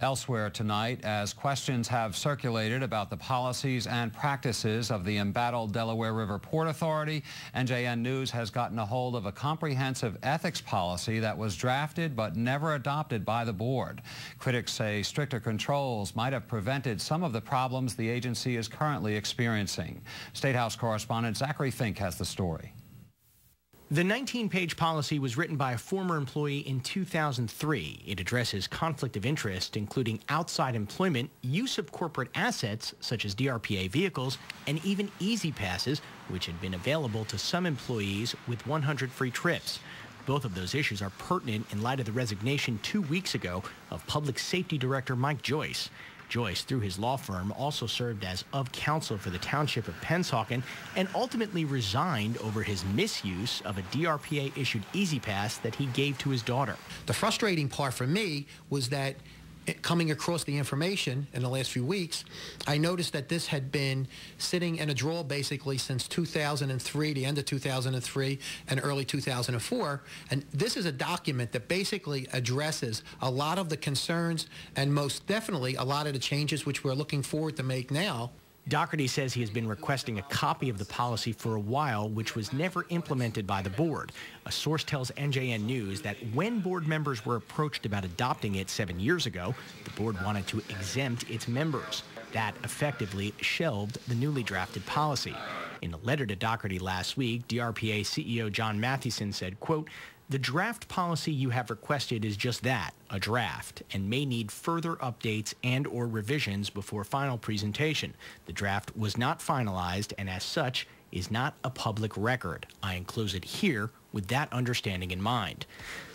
Elsewhere tonight, as questions have circulated about the policies and practices of the embattled Delaware River Port Authority, NJN News has gotten a hold of a comprehensive ethics policy that was drafted but never adopted by the board. Critics say stricter controls might have prevented some of the problems the agency is currently experiencing. State House correspondent Zachary Fink has the story. The 19-page policy was written by a former employee in 2003. It addresses conflict of interest, including outside employment, use of corporate assets, such as DRPA vehicles, and even easy passes, which had been available to some employees with 100 free trips. Both of those issues are pertinent in light of the resignation 2 weeks ago of Public Safety Director Mike Joyce. Joyce, through his law firm, also served as of counsel for the township of Pennsauken and ultimately resigned over his misuse of a DRPA-issued Easy Pass that he gave to his daughter. The frustrating part for me was that coming across the information in the last few weeks, I noticed that this had been sitting in a drawer basically since 2003, the end of 2003 and early 2004. And this is a document that basically addresses a lot of the concerns and most definitely a lot of the changes which we're looking forward to make now. Doherty says he has been requesting a copy of the policy for a while, which was never implemented by the board. A source tells NJN News that when board members were approached about adopting it 7 years ago, the board wanted to exempt its members. That effectively shelved the newly drafted policy. In a letter to Doherty last week, DRPA CEO John Mathieson said, quote, "The draft policy you have requested is just that, a draft, and may need further updates and/or revisions before final presentation. The draft was not finalized and as such is not a public record. I enclose it here with that understanding in mind."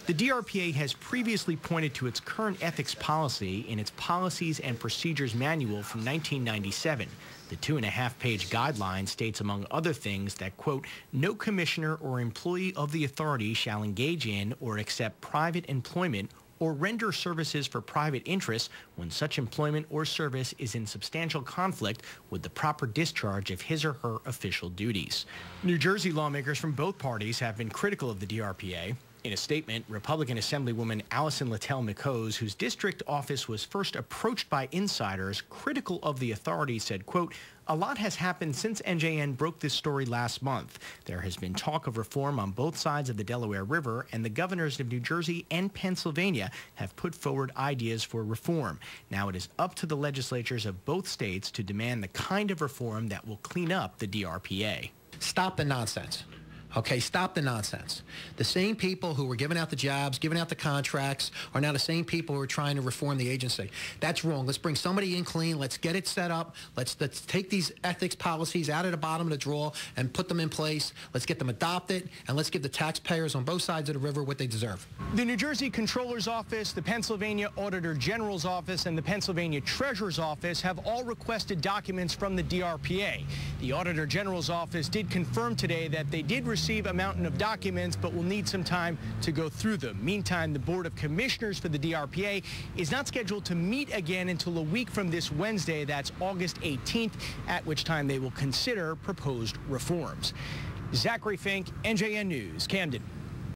The DRPA has previously pointed to its current ethics policy in its Policies and Procedures Manual from 1997. The 2.5-page guideline states, among other things, that, quote, "No commissioner or employee of the authority shall engage in or accept private employment or render services for private interests when such employment or service is in substantial conflict with the proper discharge of his or her official duties." New Jersey lawmakers from both parties have been critical of the DRPA. In a statement, Republican Assemblywoman Allison Littell-McCose, whose district office was first approached by insiders critical of the authority, said, quote, "A lot has happened since NJN broke this story last month. There has been talk of reform on both sides of the Delaware River, and the governors of New Jersey and Pennsylvania have put forward ideas for reform. Now it is up to the legislatures of both states to demand the kind of reform that will clean up the DRPA. Stop the nonsense. Okay, stop the nonsense. The same people who were giving out the jobs, giving out the contracts, are now the same people who are trying to reform the agency. That's wrong. Let's bring somebody in clean. Let's get it set up. Let's take these ethics policies out of the bottom of the drawer and put them in place. Let's get them adopted, and let's give the taxpayers on both sides of the river what they deserve. The New Jersey Comptroller's Office, the Pennsylvania Auditor General's Office, and the Pennsylvania Treasurer's Office have all requested documents from the DRPA. The Auditor General's Office did confirm today that they did receive a mountain of documents, but will need some time to go through them. Meantime, the Board of Commissioners for the DRPA is not scheduled to meet again until a week from this Wednesday. That's August 18th, at which time they will consider proposed reforms. Zachary Fink, NJN News, Camden.